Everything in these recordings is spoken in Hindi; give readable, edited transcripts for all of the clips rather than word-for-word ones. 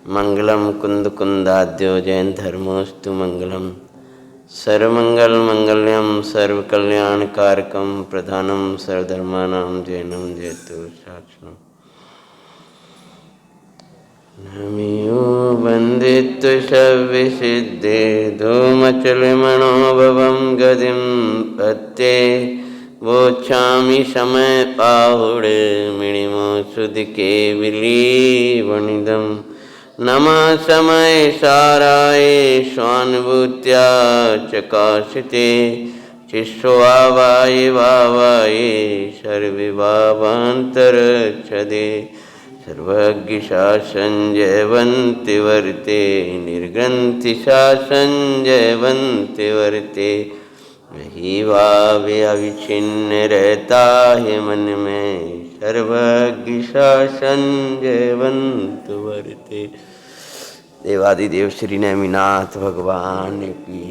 मंगलम कुंद कुंदाद्यो जैन धर्मोस्तु मंगलम। सर्वमंगल मंगल्यम सर्वकल्याणकारकम प्रधानम सर्वधर्मानां जैनम जयतु साक्षरम। नमियो वंदित्व शव्यसिद्धे धूमचलमणोभवं गतिं पत्ते वोच्छामि समय पाहुड़े मिणिमो सुदिके विलीवनिदम्। नमः समय साराय स्वानुभूत्या चकाशिते चिस्वावाय वावाय सर्विभावान्तरच्छदे। सर्वज्ञ शासन जयवन्ति वर्ते निर्ग्रन्थि शासन जयवन्ति वर्ते। वही भाव अविच्छिन्न रहता है मन में सर्वज्ञ शासन जयवंत वर्ते। देवादिदेव श्री नेमिनाथ भगवान की।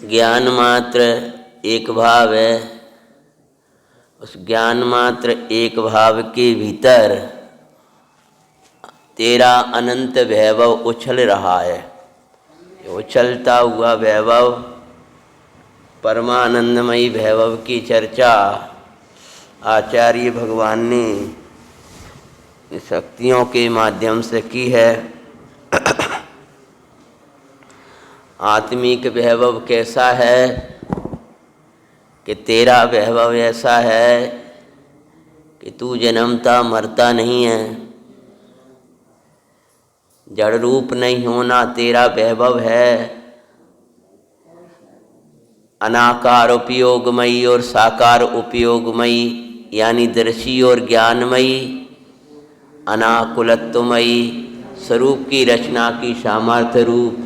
ज्ञान मात्र एक भाव है, उस ज्ञान मात्र एक भाव के भीतर तेरा अनंत वैभव उछल रहा है। उछलता हुआ वैभव परमानंदमयी वैभव की चर्चा आचार्य भगवान ने शक्तियों के माध्यम से की है। आत्मिक वैभव कैसा है कि तेरा वैभव ऐसा है कि तू जन्मता मरता नहीं है, जड़ रूप नहीं होना तेरा वैभव है। अनाकार उपयोगमयी और साकार उपयोगमयी यानी दर्शी और ज्ञानमयी अनाकुलत्वमयी स्वरूप की रचना की सामर्थ्य रूप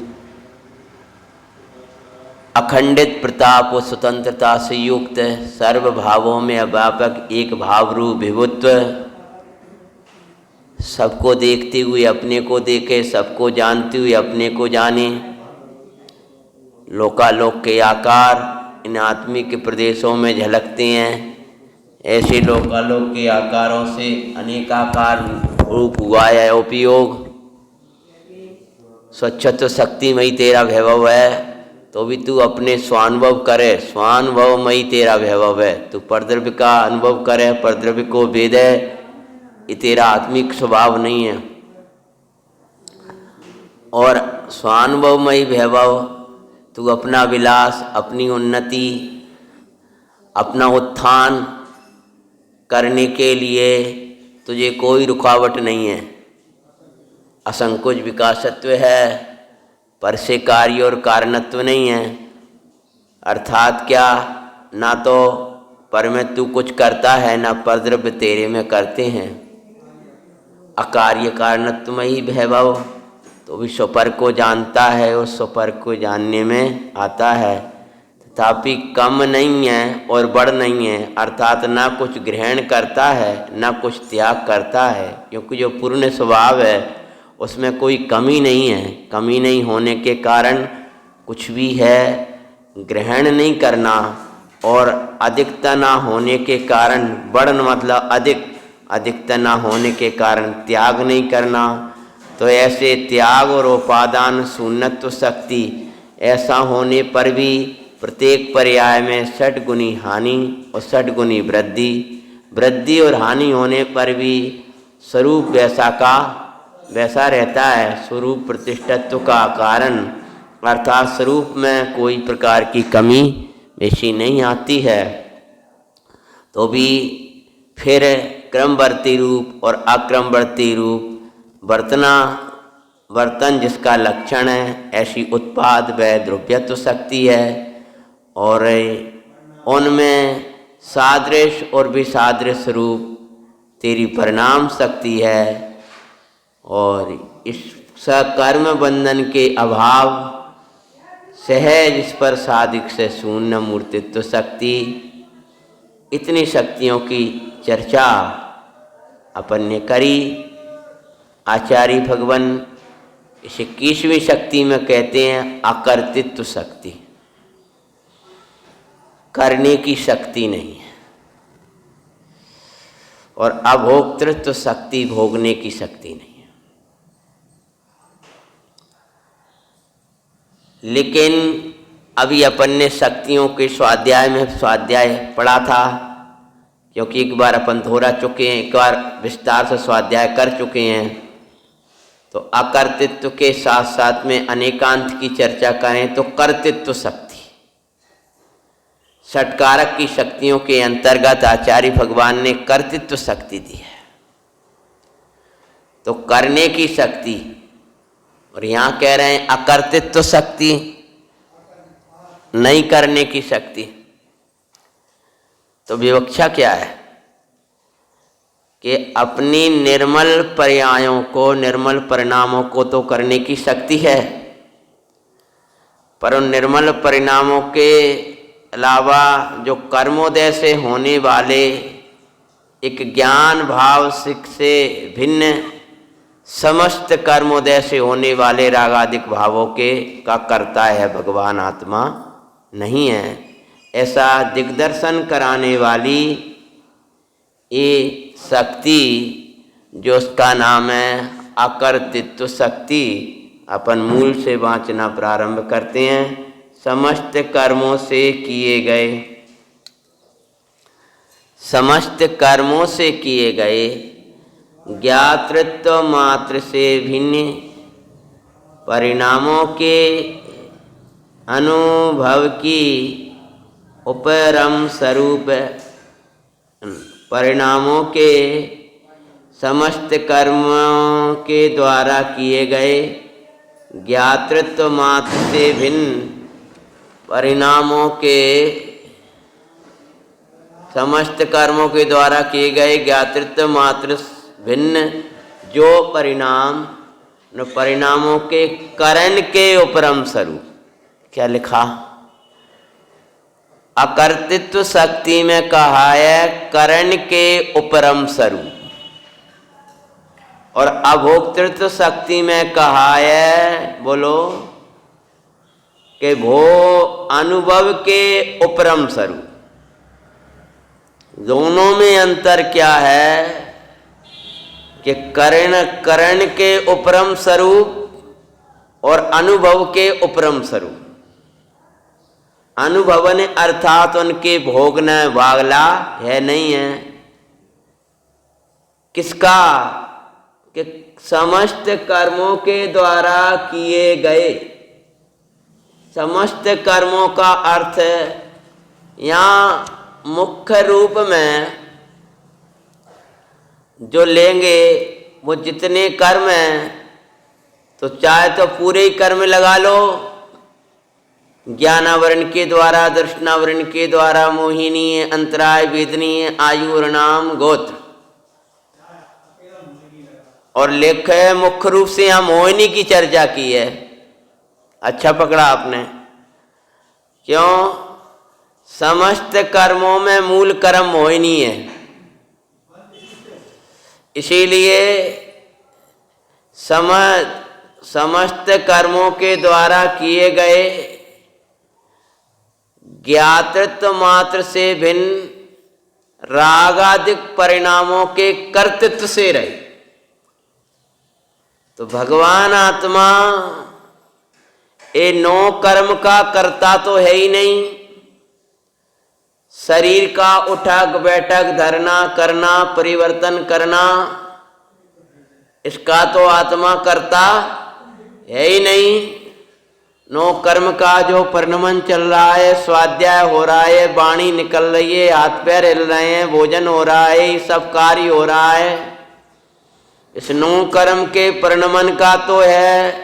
अखंडित प्रताप और स्वतंत्रता से युक्त सर्व भावों में व्यापक एक भाव रूप विभुत्व, सबको देखते हुए अपने को देखे, सबको जानते हुए अपने को जाने। लोकालोक के आकार इन आत्मिक प्रदेशों में झलकते हैं। ऐसे लोकालोक के आकारों से अनेकाकार रूप हुआ है उपयोग। स्वच्छत्व शक्तिमयी तेरा वैभव है, तो भी तू अपने स्वानुभव करे, स्वानुभवमयी तेरा वैभव है। तू परद्रव्य का अनुभव करे, परद्रव्य को वेद है, ये तेरा आत्मिक स्वभाव नहीं है। और स्वानुभवमयी वैभव तू अपना विलास, अपनी उन्नति, अपना उत्थान करने के लिए तुझे कोई रुकावट नहीं है। असंकोच विकासत्व है, पर से कार्य और कारणत्व नहीं है। अर्थात क्या, ना तो पर में तू कुछ करता है, ना परद्रव्य तेरे में करते हैं। अकार्य कारणत्वमयी वैभव तो भी स्वपर को जानता है और स्वपर को जानने में आता है, तथापि कम नहीं है और बड़ नहीं है। अर्थात ना कुछ ग्रहण करता है, ना कुछ त्याग करता है, क्योंकि जो पूर्ण स्वभाव है उसमें कोई कमी नहीं है। कमी नहीं होने के कारण कुछ भी है ग्रहण नहीं करना, और अधिकता ना होने के कारण, बड़ मतलब अधिकता ना होने के कारण त्याग नहीं करना। तो ऐसे त्याग और उपादान शून्यत्व शक्ति ऐसा होने पर भी प्रत्येक पर्याय में षट गुनी हानि और षट गुनी वृद्धि, वृद्धि और हानि होने पर भी स्वरूप वैसा का वैसा रहता है। स्वरूप प्रतिष्ठत्व का कारण, अर्थात स्वरूप में कोई प्रकार की कमी बेशी नहीं आती है। तो भी फिर क्रमवर्ती रूप और अक्रमवर्ती रूप वर्तन जिसका लक्षण है, ऐसी उत्पाद व द्रव्यत्व शक्ति है। और उनमें सादृश और विसादृश रूप तेरी परिणाम शक्ति है। और इस सकर्म बंधन के अभाव सहज इस पर साधिक से शून्य मूर्तित्व शक्ति, इतनी शक्तियों की चर्चा अपन ने करी। आचार्य भगवान इस 21वीं शक्ति में कहते हैं अकर्तृत्व शक्ति, करने की शक्ति नहीं है। और अभोक्तृत्व शक्ति भोगने की शक्ति नहीं है। लेकिन अभी अपन ने शक्तियों के स्वाध्याय में स्वाध्याय पढ़ा था, क्योंकि एक बार अपन दोहरा चुके हैं, एक बार विस्तार से स्वाध्याय कर चुके हैं। तो अकर्तृत्व के साथ साथ में अनेकांत की चर्चा करें तो कर्तृत्व शक्ति, षटकारक की शक्तियों के अंतर्गत आचार्य भगवान ने कर्तृत्व शक्ति दी है। तो करने की शक्ति, और यहाँ कह रहे हैं अकर्तृत्व शक्ति, नहीं करने की शक्ति। तो विवक्षा क्या है कि अपनी निर्मल पर्यायों को, निर्मल परिणामों को तो करने की शक्ति है, पर उन निर्मल परिणामों के अलावा जो कर्मोदय से होने वाले एक ज्ञान भाव से भिन्न समस्त कर्मोदय से होने वाले रागादिक भावों के का कर्ता है भगवान, आत्मा नहीं है। ऐसा दिग्दर्शन कराने वाली ये शक्ति जो उसका नाम है अकर्तृत्व शक्ति, अपन मूल से वांचना प्रारंभ करते हैं। समस्त कर्मों से किए गए, समस्त कर्मों से किए गए ज्ञातृत्व मात्र से भिन्न परिणामों के अनुभव की उपरम स्वरूप, परिणामों के समस्त कर्मों के द्वारा किए गए ज्ञातृत्व मात्र से भिन्न परिणामों के, समस्त कर्मों के द्वारा किए गए ज्ञातृत्व मात्र भिन्न जो परिणाम, परिणामों के करण के उपरम स्वरूप। क्या लिखा? अकर्तृत्व शक्ति में कहा है करण के उपरम स्वरूप, और अभोक्तृत्व शक्ति में कहा है, बोलो, कि भो अनुभव के उपरम स्वरूप। दोनों में अंतर क्या है कि करण के उपरम स्वरूप और अनुभव के उपरम स्वरूप। अनुभवन अर्थात उनके भोगना वागला है, नहीं है। किसका? कि समस्त कर्मों के द्वारा किए गए, समस्त कर्मों का अर्थ यहाँ मुख्य रूप में जो लेंगे वो जितने कर्म हैं, तो चाहे तो पूरे ही कर्म लगा लो, ज्ञानावरण के द्वारा, दर्शनावरण के द्वारा, मोहिनी, अंतराय, वेदनीय, आयु, नाम, गोत्र, और लेख है मुख्य रूप से यहाँ मोहिनी की चर्चा की है। अच्छा पकड़ा आपने। क्यों? समस्त कर्मों में मूल कर्म मोहिनी है, इसीलिए समस्त कर्मों के द्वारा किए गए ज्ञातृत्व मात्र से भिन्न रागादिक परिणामों के कर्तृत्व से रहे। तो भगवान आत्मा ये 9 कर्म का कर्ता तो है ही नहीं। शरीर का उठक बैठक, धरना, करना, परिवर्तन करना, इसका तो आत्मा करता है ही नहीं। 9 कर्म का जो परिणमन चल रहा है, स्वाध्याय हो रहा है, वाणी निकल रही है, हाथ पैर हिल रहे हैं, भोजन हो रहा है, ये सब कार्य हो रहा है, इस 9 कर्म के परिणमन का तो है,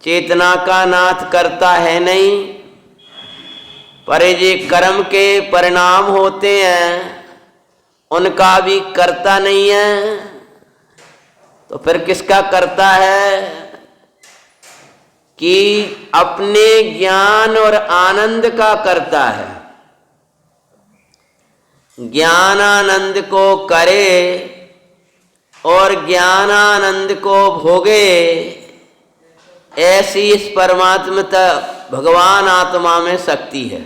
चेतना का नाथ करता है नहीं। पर ये कर्म के परिणाम होते हैं, उनका भी करता नहीं है। तो फिर किसका करता है? कि अपने ज्ञान और आनंद का करता है। ज्ञानानंद को करे और ज्ञानानंद को भोगे, ऐसी इस परमात्मता भगवान आत्मा में शक्ति है।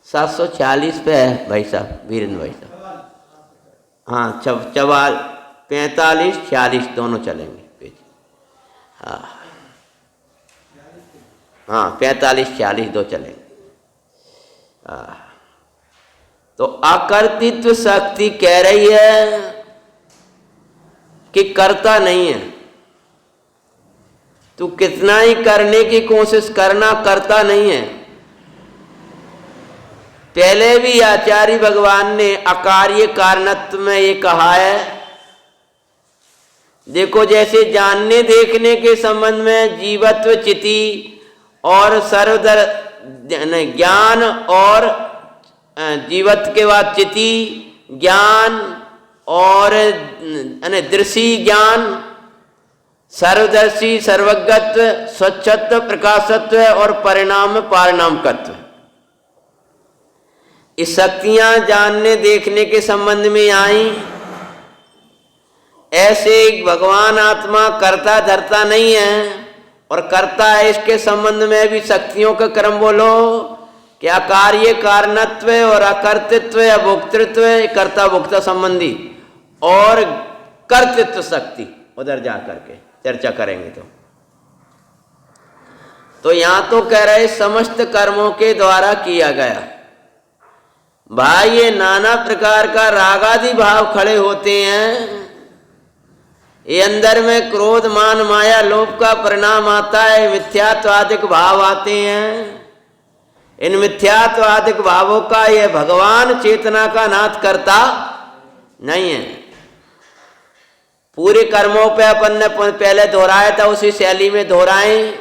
740 पे है भाई साहब, वीरेंद्र भाई साहब। हाँ 45 46 दोनों चलेंगे पेज। हाँ 45 46 दो चलेंगे। तो अकर्तृत्व शक्ति कह रही है कि करता नहीं है, तू कितना ही करने की कोशिश करना, करता नहीं है। पहले भी आचार्य भगवान ने अकार्य कारणत्व में ये कहा है। देखो जैसे जानने देखने के संबंध में जीवत्व चिति और सर्वधर ज्ञान और जीवत्व के बाद चिति ज्ञान और दृश्य ज्ञान, सर्वदर्शी सर्वज्ञत्व स्वच्छत्व प्रकाशत्व और परिणाम पारिणामकत्व, इस शक्तियां जानने देखने के संबंध में आई। ऐसे भगवान आत्मा करता धरता नहीं है और करता है, इसके संबंध में भी शक्तियों का क्रम बोलो कि अकार्य कारणत्व और अकर्तृत्व या भोक्तृत्व, कर्ता भोक्ता संबंधी और कर्तृत्व शक्ति उधर जा करके चर्चा करेंगे। तो यहां तो कह रहे समस्त कर्मों के द्वारा किया गया। भाई ये नाना प्रकार का रागादि भाव खड़े होते हैं, ये अंदर में क्रोध मान माया लोभ का परिणाम आता है, मिथ्यात्वादिक भाव आते हैं। इन मिथ्यात्वादिक भावों का यह भगवान चेतना का नाथ करता नहीं है। पूरे कर्मों पे अपन ने पहले दोहराया था, उसी शैली में दोहराएं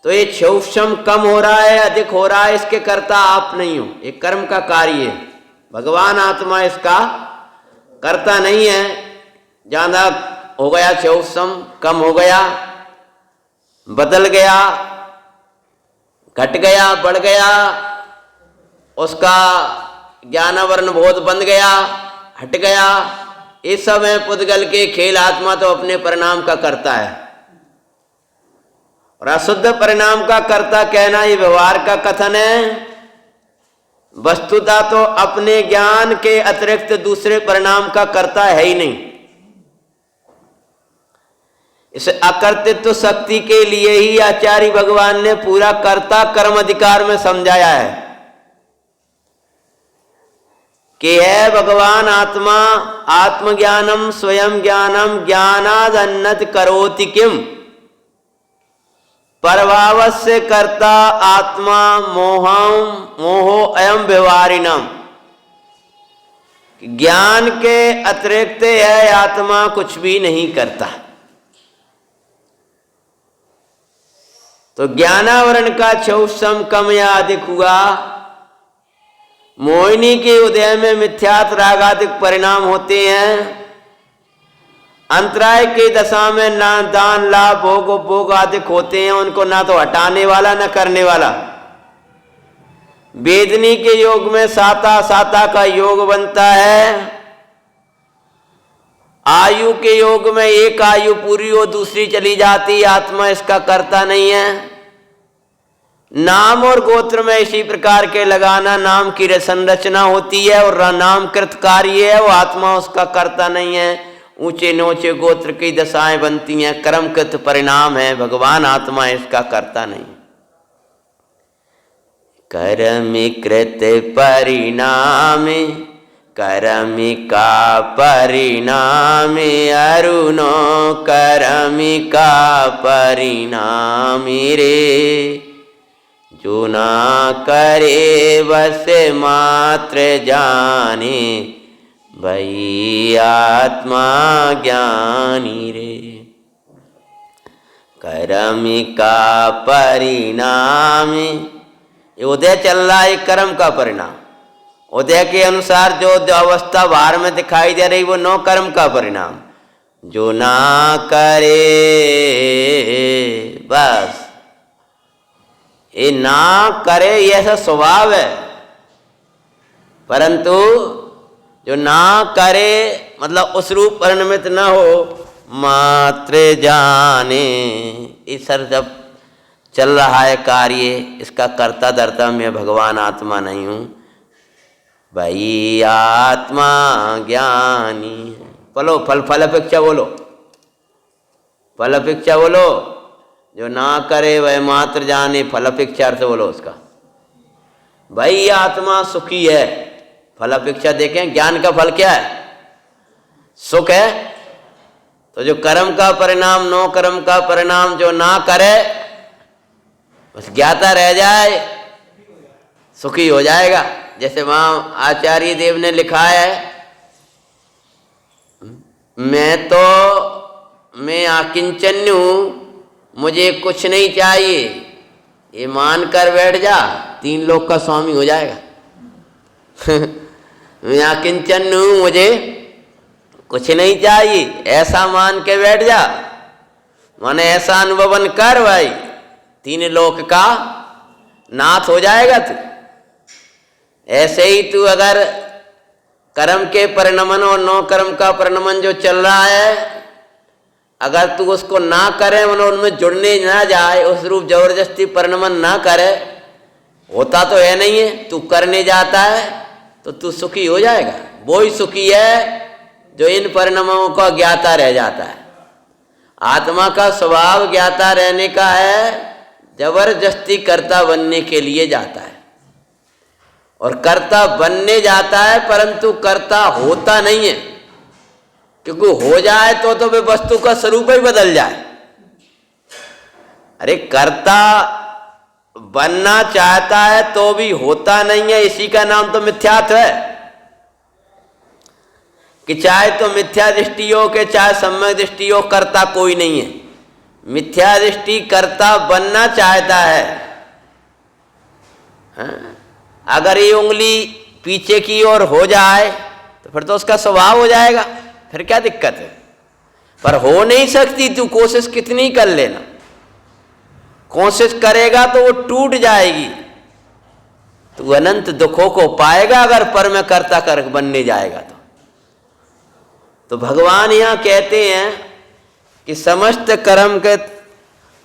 तो ये क्षौक्षम कम हो रहा है अधिक हो रहा है, इसके कर्ता आप नहीं हो, ये कर्म का कार्य है। भगवान आत्मा इसका कर्ता नहीं है। ज्यादा हो गया क्षौक्षम, कम हो गया, बदल गया, घट गया, बढ़ गया, उसका ज्ञानावरण बोध बंद गया, हट गया, इस सब है पुद्गल के खेल। आत्मा तो अपने परिणाम का करता है और अशुद्ध परिणाम का कर्ता कहना ये व्यवहार का कथन है। वस्तुतः तो अपने ज्ञान के अतिरिक्त दूसरे परिणाम का कर्ता है ही नहीं। इस अकर्तृत्व शक्ति के लिए ही आचार्य भगवान ने पूरा कर्ता कर्म अधिकार में समझाया है कि है भगवान आत्मा आत्मज्ञानम स्वयं ज्ञानम ज्ञानाद अन्नत करोति किम, परभावस्य कर्ता आत्मा मोहो अयम व्यवहारिणम। ज्ञान के अतिरिक्त है आत्मा कुछ भी नहीं करता। तो ज्ञानावरण का क्षौक्षम कम या अधिक हुआ, मोहिनी के उदय में मिथ्यात रागादिक परिणाम होते हैं। अंतराय की दशा में ना दान लाभ भोग आदिक होते हैं, उनको ना तो हटाने वाला ना करने वाला। वेदनी के योग में साता साता का योग बनता है। आयु के योग में एक आयु पूरी हो दूसरी चली जाती, आत्मा इसका करता नहीं है। नाम और गोत्र में इसी प्रकार के लगाना, नाम की संरचना होती है और नामकृत कार्य है, वो आत्मा उसका करता नहीं है। ऊंचे नोचे गोत्र की दशाएं बनती हैं, कर्मकृत परिणाम है, भगवान आत्मा इसका करता नहीं। कर्मिकृत परिणाम कर्मिका परिणाम अरुणो कर्मिका परिणाम रे, जो ना करे बस मात्र जाने, भई आत्मा ज्ञानी रे। कर्मिका परिणाम, ये उदय चल रहा है कर्म का परिणाम। उदय के अनुसार जो अवस्था बाहर में दिखाई दे रही वो नो कर्म का परिणाम। जो ना करे बस, ये ना करे ये ऐसा स्वभाव है, परंतु जो ना करे मतलब उस रूप परिणमित न हो, मात्र जाने। इस सर जब चल रहा है कार्य, इसका कर्ता धर्ता मैं भगवान आत्मा नहीं हूं, भाई आत्मा ज्ञानी है। बोलो फल अपेक्षा बोलो, फल अपेक्षा बोलो। जो ना करे वह मात्र जाने, फल अपेक्षा अर्थ बोलो उसका। भाई आत्मा सुखी है, फल अपेक्षा देखें। ज्ञान का फल क्या है? सुख है। तो जो कर्म का परिणाम, नो कर्म का परिणाम जो ना करे, बस ज्ञाता रह जाए, सुखी हो जाएगा। जैसे वहाँ आचार्य देव ने लिखा है, मैं अकिंचन्य हूँ, मुझे कुछ नहीं चाहिए, ये मान कर बैठ जा, 3 लोक का स्वामी हो जाएगा। मैं अकिंचन्य हूँ, मुझे कुछ नहीं चाहिए, ऐसा मान के बैठ जा, माने ऐसा अनुभवन कर भाई, 3 लोक का नाथ हो जाएगा तू। ऐसे ही तू अगर कर्म के परिणमन और नो कर्म का परिणमन जो चल रहा है, अगर तू उसको ना करे, मतलब उनमें जुड़ने ना जाए, उस रूप जबरदस्ती परिणमन ना करे, होता तो है नहीं है, तू करने जाता है तो तू सुखी हो जाएगा। वो ही सुखी है जो इन परिणामों का ज्ञाता रह जाता है। आत्मा का स्वभाव ज्ञाता रहने का है, जबरदस्ती कर्ता बनने के लिए जाता है, और कर्ता बनने जाता है परंतु कर्ता होता नहीं है, क्योंकि हो जाए तो वे वस्तु का स्वरूप ही बदल जाए। अरे कर्ता बनना चाहता है तो भी होता नहीं है, इसी का नाम तो मिथ्यात्व है। कि चाहे तो मिथ्या दृष्टि हो के चाहे सम्यक दृष्टि हो, कर्ता कोई नहीं है। मिथ्या दृष्टि कर्ता बनना चाहता है। हाँ? अगर ये उंगली पीछे की ओर हो जाए तो फिर तो उसका स्वभाव हो जाएगा, फिर क्या दिक्कत है। पर हो नहीं सकती, तू कोशिश कितनी कर लेना, कोशिश करेगा तो वो टूट जाएगी, तू अनंत दुखों को पाएगा अगर पर में कर्ता कर बनने जाएगा तो भगवान यहाँ कहते हैं कि समस्त कर्म के,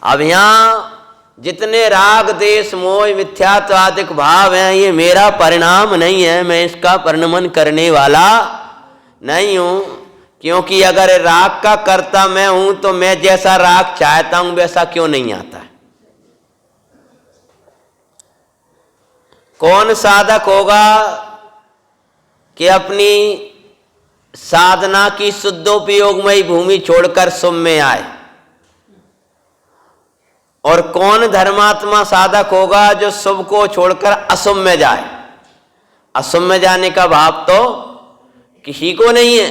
अब यहाँ जितने राग देश मोह मिथ्यात्वादिक भाव हैं, ये मेरा परिणाम नहीं है, मैं इसका परिणमन करने वाला नहीं हूँ। क्योंकि अगर राग का कर्ता मैं हूं तो मैं जैसा राग चाहता हूं वैसा क्यों नहीं आता है। कौन साधक होगा कि अपनी साधना की शुद्धोपयोगमयी भूमि छोड़कर शुभ में आए, और कौन धर्मात्मा साधक होगा जो शुभ को छोड़कर अशुभ में जाए। अशुभ में जाने का भाव तो किसी को नहीं है।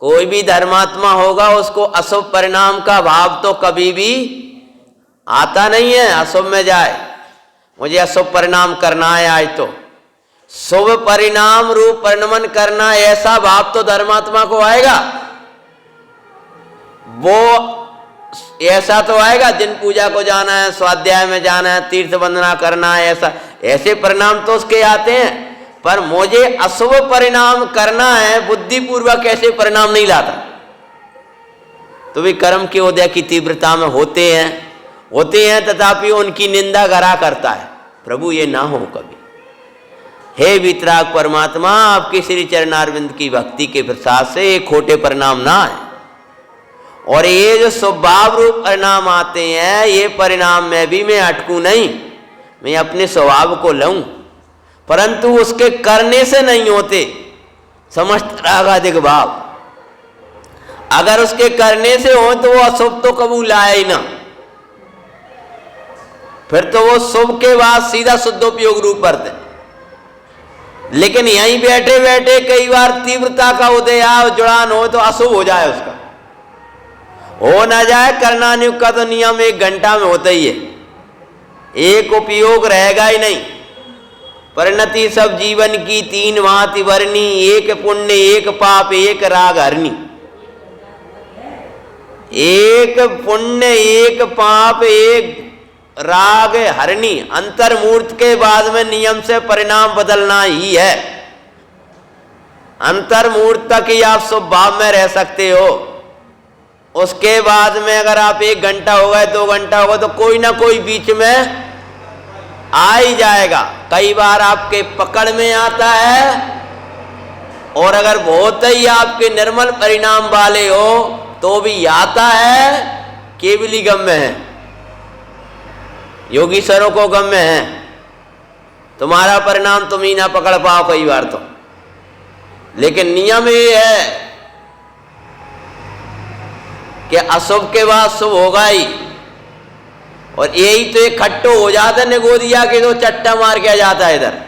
कोई भी धर्मात्मा होगा उसको अशुभ परिणाम का भाव तो कभी भी आता नहीं है। अशुभ में जाए, मुझे अशुभ परिणाम करना है आज, तो शुभ परिणाम रूप परिणमन करना, ऐसा भाव तो धर्मात्मा को आएगा। वो ऐसा तो आएगा, दिन पूजा को जाना है, स्वाध्याय में जाना है, तीर्थ वंदना करना है, ऐसे परिणाम तो उसके आते हैं। पर मुझे अशुभ परिणाम करना है, बुद्धिपूर्वक ऐसे परिणाम नहीं लाता। तो भी कर्म के उदय की तीव्रता में होते हैं तथापि उनकी निंदा करा करता है। प्रभु ये ना हो कभी। हे वितराग परमात्मा, आपके श्री चरणारविंद की भक्ति के प्रसाद से ये खोटे परिणाम ना आए, और ये जो स्वभाव रूप परिणाम आते हैं, ये परिणाम में भी मैं अटकूं नहीं, मैं अपने स्वभाव को लऊं, परंतु उसके करने से नहीं होते समस्त रागादिक भाव। अगर उसके करने से हो तो वो अशुभ तो कबूल आए ही ना, फिर तो वो शुभ के बाद सीधा शुद्धोपयोग रूप करते। लेकिन यहीं बैठे बैठे कई बार तीव्रता का उदय जुड़ान हो तो अशुभ हो जाए, उसका हो ना जाए। करणानुयोग का तो नियम 1 घंटा में होता ही है, एक उपयोग रहेगा ही नहीं। परिणति सब जीवन की 3 भांति वर्णी, एक पुण्य एक पाप एक राग हरणी। एक पुण्य एक पाप एक राग हरणी, अंतर्मूर्त के बाद में नियम से परिणाम बदलना ही है। अंतर्मूर्त तक ही आप शुभ भाव में रह सकते हो, उसके बाद में अगर आप 1 घंटा हो गए 2 घंटा हो गए तो कोई ना कोई बीच में आ ही जाएगा। कई बार आपके पकड़ में आता है, और अगर बहुत ही आपके निर्मल परिणाम वाले हो तो भी आता है, केवली गम्य है, योगीश्वरों को गम्य है। तुम्हारा परिणाम तुम ही ना पकड़ पाओ कई बार तो, लेकिन नियम ये है कि अशुभ के बाद शुभ होगा ही। और यही तो एक खट्टो हो जाता है निगोदिया के, तो चट्टा मार के आ जाता है इधर।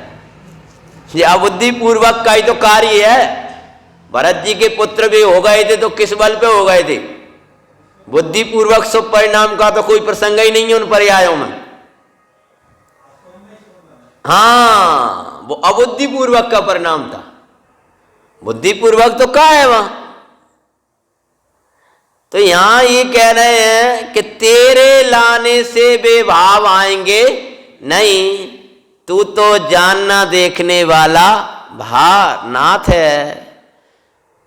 ये अबुद्धि पूर्वक का ही तो कार्य है। भरत जी के पुत्र भी हो गए थे तो किस बल पे हो गए थे? बुद्धि पूर्वक शुभ परिणाम का तो कोई प्रसंग ही नहीं है उन पर्यायों में। हाँ, वो अबुद्धि पूर्वक का परिणाम था। बुद्धि पूर्वक तो क्या है वहां? तो यहां ये कह रहे हैं कि तेरे लाने से वे भाव आएंगे नहीं, तू तो जानना देखने वाला भानाथ है।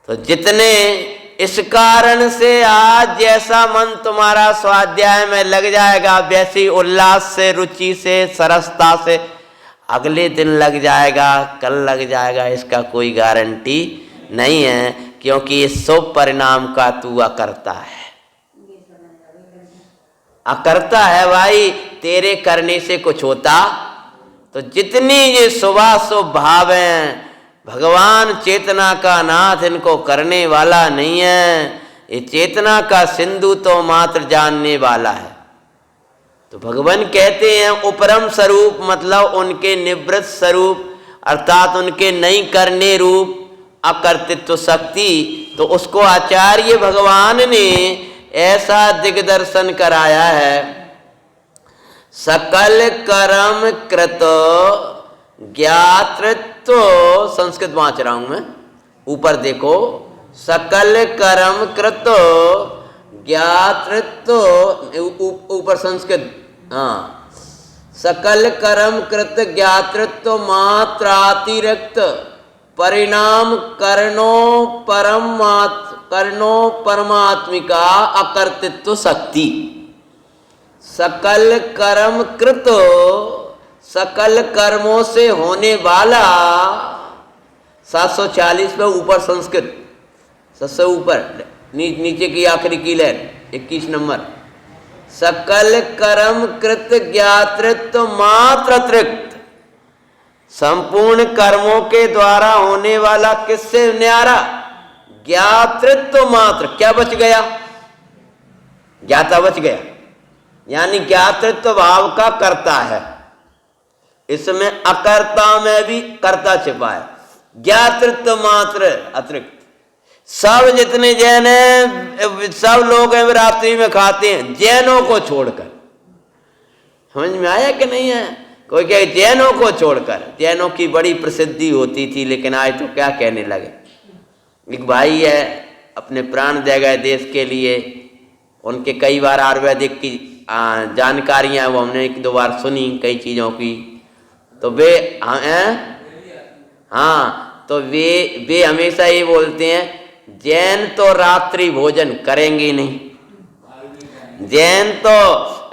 तो जितने इस कारण से आज जैसा मन तुम्हारा स्वाध्याय में लग जाएगा, वैसी उल्लास से, रुचि से, सरसता से अगले दिन लग जाएगा, कल लग जाएगा, इसका कोई गारंटी नहीं है, क्योंकि इस शुभ परिणाम का तू अकर्ता है। अकर्ता है भाई, तेरे करने से कुछ होता तो जितनी ये शुभाशुभ भाव हैं, भगवान चेतना का नाथ इनको करने वाला नहीं है। ये चेतना का सिंधु तो मात्र जानने वाला है। तो भगवान कहते हैं उपरम स्वरूप, मतलब उनके निवृत्त स्वरूप, अर्थात उनके नहीं करने रूप अकर्तृत्व शक्ति। तो उसको आचार्य भगवान ने ऐसा दिग्दर्शन कराया है, सकल कर्म कृत ज्ञातृत्व, संस्कृत वांच रहा हूं मैं, ऊपर देखो, सकल कर्म कृत ज्ञातृत्व, ऊपर संस्कृत, हाँ, सकल कर्म कृत ज्ञातृत्व मात्रातिरिक्त परिणाम कर्णो परमात्मिका अकर्तृत्व शक्ति। सकल कर्म कृत, सकल कर्मों से होने वाला, 740 पे ऊपर संस्कृत, सबसे ऊपर नीचे की आखिरी की लाइन 21 नंबर, सकल कर्म कृत ज्ञातृत्व मात्र अतिरिक्त, संपूर्ण कर्मों के द्वारा होने वाला किससे न्यारा? ज्ञातृत्व मात्र। क्या बच गया? ज्ञाता बच गया, यानी ज्ञातृत्व भाव का कर्ता है। इसमें अकर्ता में भी कर्ता छिपा है। ज्ञातृत्व मात्र अतिरिक्त, सब जितने जैन हैं, सब लोग हैं रात्रि में खाते हैं, जैनों को छोड़कर। समझ में आया कि नहीं है? कोई कहे जैनों को छोड़कर, जैनों की बड़ी प्रसिद्धि होती थी, लेकिन आज तो क्या कहने लगे। एक भाई है, अपने प्राण दे गए देश के लिए, उनके कई बार आयुर्वेदिक की जानकारियां वो हमने एक दो बार सुनी कई चीज़ों की। तो वे हाँ, तो वे हमेशा ये बोलते हैं जैन तो रात्रि भोजन करेंगे नहीं, जैन तो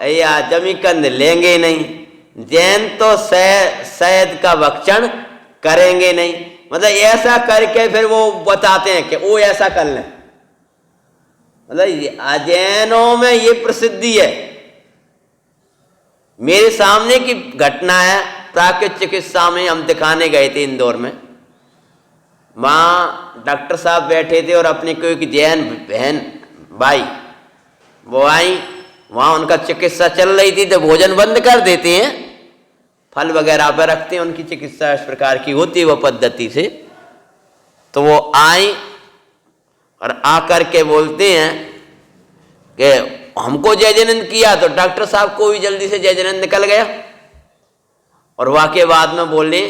या जमीकंद लेंगे नहीं, जैन तो शहद का भक्षण करेंगे नहीं। मतलब ऐसा करके फिर वो बताते हैं कि वो ऐसा कर लें। मतलब जैनों में ये प्रसिद्धि है। मेरे सामने की घटना है, प्राकृतिक चिकित्सा में हम दिखाने गए थे इंदौर में। वहाँ डॉक्टर साहब बैठे थे और अपनी कोई जैन बहन भाई वो आई, वहाँ उनका चिकित्सा चल रही थी। तो भोजन बंद कर देते हैं, फल वगैरह पर रखते हैं, उनकी चिकित्सा इस प्रकार की होती है वो पद्धति से। तो वो आई और आकर के बोलते हैं कि हमको जय जयनंद किया। तो डॉक्टर साहब को भी जल्दी से जय जयनंद निकल गया। और वाकई बाद में बोले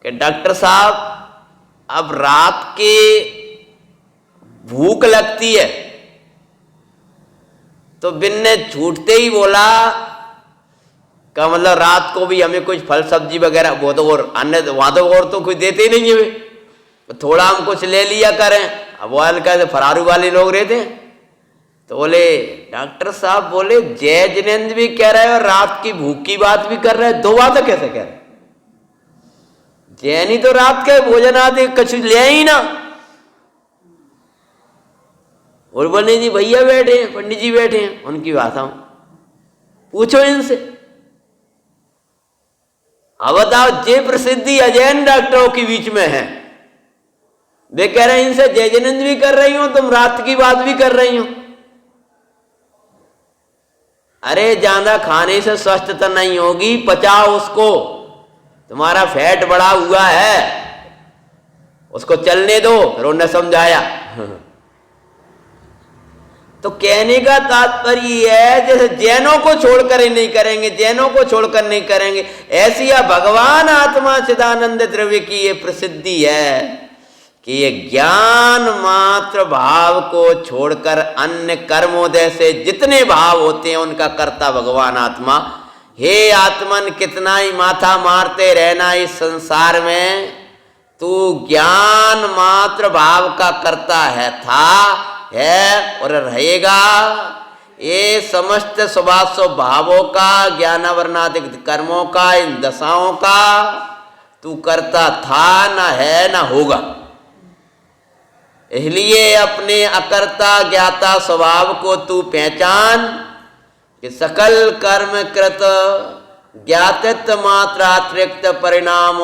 कि डॉक्टर साहब अब रात के भूख लगती है। तो बिन ने छूटते ही बोला का मतलब रात को भी हमें कुछ फल सब्जी वगैरह, वो तो और अन्य वहाँ तो और तो कुछ देते ही नहीं है, वे थोड़ा हम कुछ ले लिया करें। अब वो हल्का से फरारू वाले लोग रहते हैं। तो बोले डॉक्टर साहब, बोले जय जिनेन्द्र भी कह रहे और रात की भूख की बात भी कर रहे, दो बातें कैसे कह रहे? जैनी तो रात के भोजन आदि कुछ ले ही ना। और बोले जी भैया बैठे हैं, पंडित जी बैठे हैं, उनकी भाषा पूछो इनसे। अब बताओ, जे प्रसिद्धि अजैन डॉक्टरों के बीच में है, वे कह रहे हैं इनसे जय जिनेन्द्र भी कर रही हो, तुम रात की बात भी कर रही हो। अरे ज्यादा खाने से स्वस्थता नहीं होगी, पचाओ उसको, तुम्हारा फैट बढ़ा हुआ है, उसको चलने दो। फिर उन्होंने समझाया। तो कहने का तात्पर्य है, जैसे जैनों को छोड़कर ही नहीं करेंगे, जैनों को छोड़कर नहीं करेंगे, ऐसी या भगवान आत्मा चिदानंद द्रव्य की ये प्रसिद्धि है कि ये ज्ञान मात्र भाव को छोड़कर अन्य कर्मोदय से जितने भाव होते हैं उनका कर्ता भगवान आत्मा। हे आत्मन, कितना ही माथा मारते रहना इस संसार में, तू ज्ञान मात्र भाव का कर्ता है, था, है और रहेगा। ये समस्त स्वभाव भावों का, ज्ञानावरणादिक कर्मों का, इन दशाओं का तू करता था, न है न होगा। इसलिए अपने अकर्ता ज्ञाता स्वभाव को तू पहचान कि सकल कर्म कृत ज्ञातित्व मात्रातिरिक्त परिणाम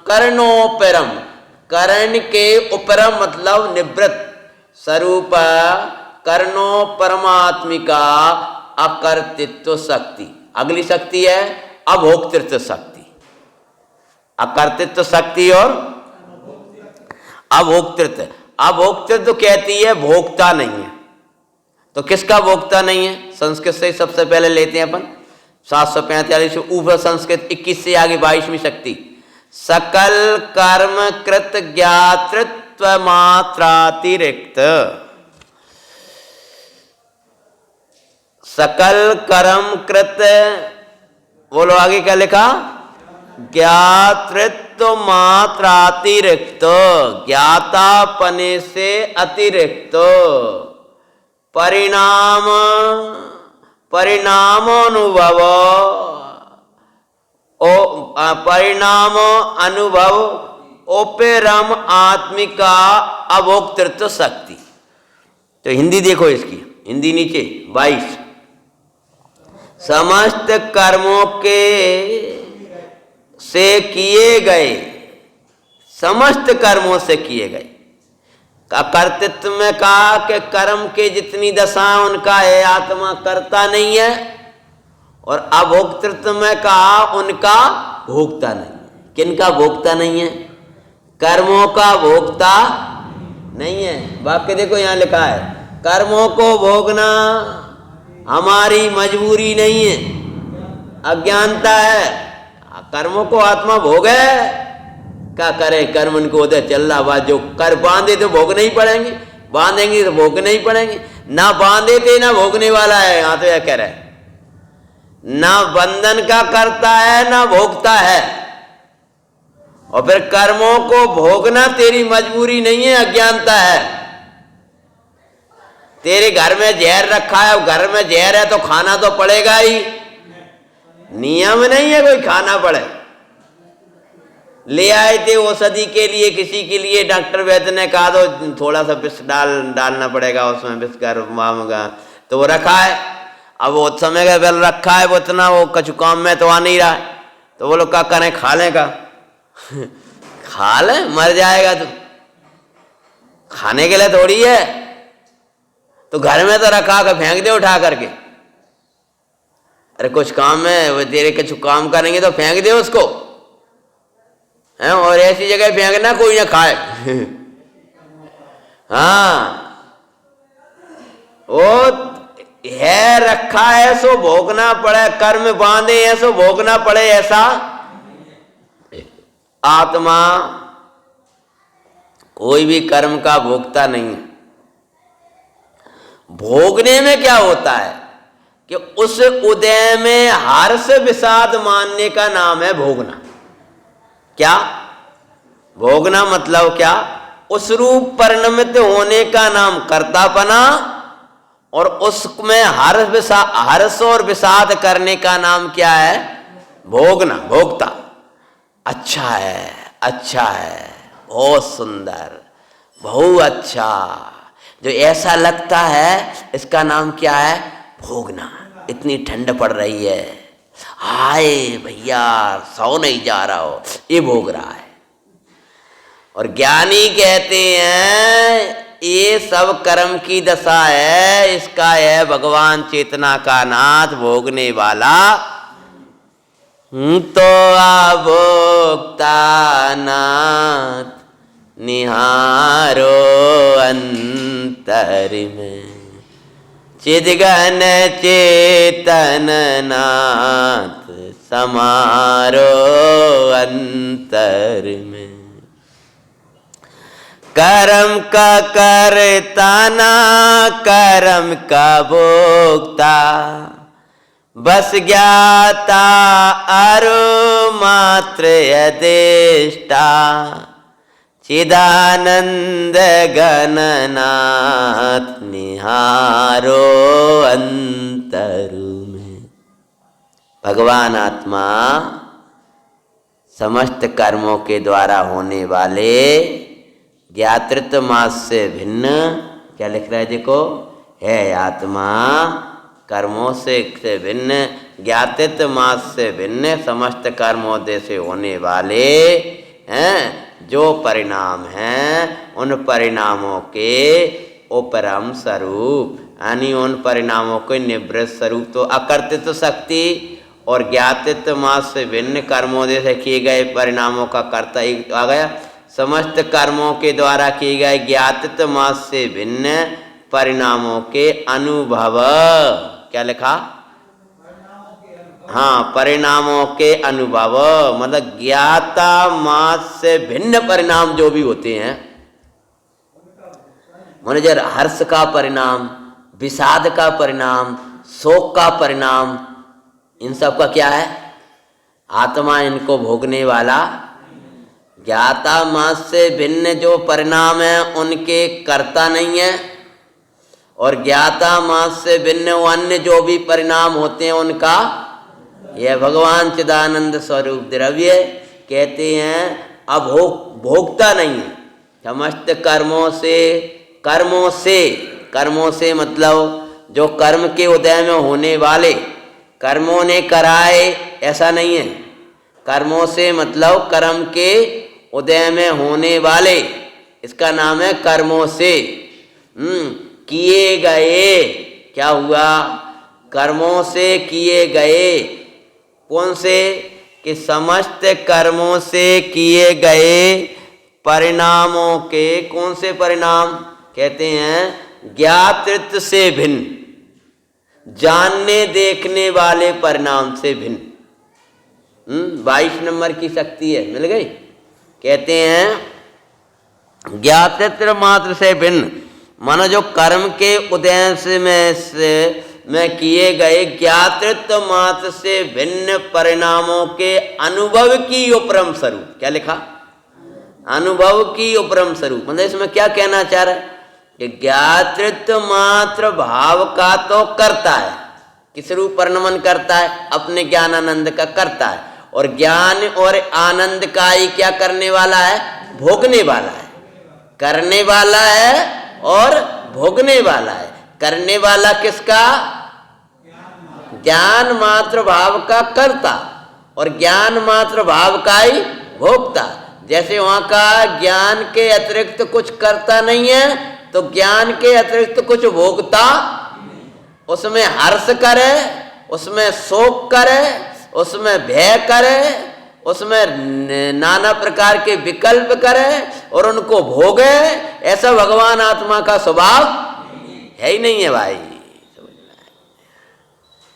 कर्णोपरम, कर्ण के उपरम मतलब निवृत्त स्वरूप कर्णो परमात्मिका अकर्तृत्व शक्ति। अगली शक्ति है अभोक्तृत्व शक्ति। अकर्तृत्व शक्ति और अभोक्तृत्व। अभोक्तृत्व कहती है भोक्ता नहीं है। तो किसका भोक्ता नहीं है? संस्कृत से सबसे पहले लेते हैं अपन 745 ऊपर संस्कृत 21 से आगे 22वीं शक्ति। सकल कर्म कृत ज्ञातृत्व मात्रातिरिक्त, सकल कर्म कृत, बोलो आगे क्या लिखा? ज्ञातृत्व मात्रातिरिक्त, ज्ञातापने से अतिरिक्त परिणाम अनुभव परिणाम अनुभव ओपेरम आत्मिका अभोक्तृत्व शक्ति। तो हिंदी देखो इसकी, हिंदी नीचे 22। समस्त कर्मों के से किए गए, समस्त कर्मों से किए गए, कर्तृत्व में कहा कि कर्म के जितनी दशा उनका है, आत्मा करता नहीं है। और अभोक्तृत्व में कहा उनका भोक्ता नहीं। किनका भोक्ता नहीं है? कर्मों का भोक्ता नहीं है। वाक्य देखो यहाँ लिखा है, कर्मों को भोगना हमारी मजबूरी नहीं है, अज्ञानता है। कर्मों को आत्मा भोगे, क्या करे? कर्म उनको उधर चल रहा, बात जो कर बांधे तो भोगने ही पड़ेंगे, बांधेंगे तो भोगने ही पड़ेंगे। ना बांधे थे ना भोगने वाला है। यहाँ तो यह कह रहा है, ना बंधन का करता है ना भोगता है। और फिर कर्मों को भोगना तेरी मजबूरी नहीं है, अज्ञानता है। तेरे घर में जहर रखा है, घर में जहर है तो खाना तो पड़ेगा ही। नियम नहीं है कोई खाना पड़े। ले आए थे औषधि के लिए, किसी के लिए डॉक्टर वैद्य ने कहा तो थोड़ा सा विष डालना पड़ेगा उसमें, विष का मामगा, तो वो रखा है। अब वो समय का बेल रखा है, वो इतना वो कछु काम में तो आ नहीं रहा है। तो वो लोग क्या करें? खा लें का खा ले, मर जाएगा तू, खाने के लिए थोड़ी है। तो घर में तो रखा कर फेंक दे उठा करके। अरे कुछ काम में वो तेरे कुछ काम करेंगे तो फेंक दे उसको है, और ऐसी जगह फेंकना कोई ना खाए। हाँ, वो है रखा है सो भोगना पड़े, कर्म बांधे है सो भोगना पड़े, ऐसा आत्मा कोई भी कर्म का भोगता नहीं है। भोगने में क्या होता है कि उस उदय में हर्ष विषाद मानने का नाम है भोगना। क्या भोगना मतलब क्या? उस रूप परिणमित होने का नाम कर्तापना, और उसमें हर्ष और विषाद करने का नाम क्या है? भोगना, भोगता। अच्छा है, अच्छा है, बहुत सुंदर, बहुत अच्छा, जो ऐसा लगता है इसका नाम क्या है? भोगना। इतनी ठंड पड़ रही है, हाय भैया सो नहीं जा रहा हो, ये भोग रहा है। और ज्ञानी कहते हैं ये सब कर्म की दशा है, इसका है भगवान चेतना का नाथ भोगने वाला। तो अभोक्ता नाथ निहारो अंतर में, चिद्घन चेतन नाथ समारो अंतर में। कर्म का करता ना कर्म का भोक्ता, बस ज्ञाता अरु मात्र यदेष्टा, चिदानंद गणनाथ निहारो अंतरु में। भगवान आत्मा समस्त कर्मों के द्वारा होने वाले ज्ञातृत्व मास से भिन्न, क्या लिख रहा है देखो, है आत्मा कर्मों से भिन्न, ज्ञातृत्व मास से भिन्न, समस्त कर्मोदय से होने वाले हैं जो परिणाम हैं, उन परिणामों के उपरम स्वरूप, यानी उन परिणामों के निवृत्त स्वरूप। तो अकर्तृत्व शक्ति और ज्ञातृत्व मास से भिन्न कर्मोदय से किए गए परिणामों का कर्ता एक आ गया। समस्त कर्मों के द्वारा किए गए ज्ञातृत्व मास से भिन्न परिणामों के अनुभव, क्या लिखा? हाँ, परिणामों के अनुभव, मतलब ज्ञाता मास से भिन्न परिणाम जो भी होते हैं, मनोजर हर्ष का परिणाम, विषाद का परिणाम, शोक का परिणाम, इन सब का क्या है? आत्मा इनको भोगने वाला। ज्ञाता मास से भिन्न जो परिणाम है उनके कर्ता नहीं है, और ज्ञाता मास से भिन्न अन्य जो भी परिणाम होते हैं उनका, यह भगवान चिदानंद स्वरूप द्रव्य कहते हैं भोगता नहीं है। समस्त कर्मों से मतलब जो कर्म के उदय में होने वाले, कर्मों ने कराए ऐसा नहीं है। कर्मों से मतलब कर्म के उदय में होने वाले, इसका नाम है कर्मों से किए गए। क्या हुआ? कर्मों से किए गए। कौन से? कि समस्त कर्मों से किए गए परिणामों के, कौन से परिणाम? कहते हैं ज्ञातृत्व से भिन्न, जानने देखने वाले परिणाम से भिन्न। 22 नंबर की शक्ति है, मिल गई। कहते हैं ज्ञातृत्व मात्र से भिन्न, मानो जो कर्म के उदय से में किए गए ज्ञातृत्व मात्र से भिन्न परिणामों के अनुभव की उपरम स्वरूप। क्या लिखा? अनुभव की उपरम स्वरूप। मतलब इसमें क्या कहना चाह रहा है कि ज्ञातृत्व मात्र भाव का तो करता है, किस रूप पर नमन करता है? अपने ज्ञान आनंद का करता है, और ज्ञान और आनंद का ही क्या करने वाला है? भोगने वाला है। करने वाला है और भोगने वाला है। करने वाला किसका? ज्ञान मात्र भाव का कर्ता, और ज्ञान मात्र भाव का ही भोगता। जैसे वहां का ज्ञान के अतिरिक्त कुछ करता नहीं है, तो ज्ञान के अतिरिक्त कुछ भोगता, उसमें हर्ष करे, उसमें शोक करे, उसमें भय करे, उसमें नाना प्रकार के विकल्प करे और उनको भोगे। ऐसा भगवान आत्मा का स्वभाव है ही नहीं है भाई।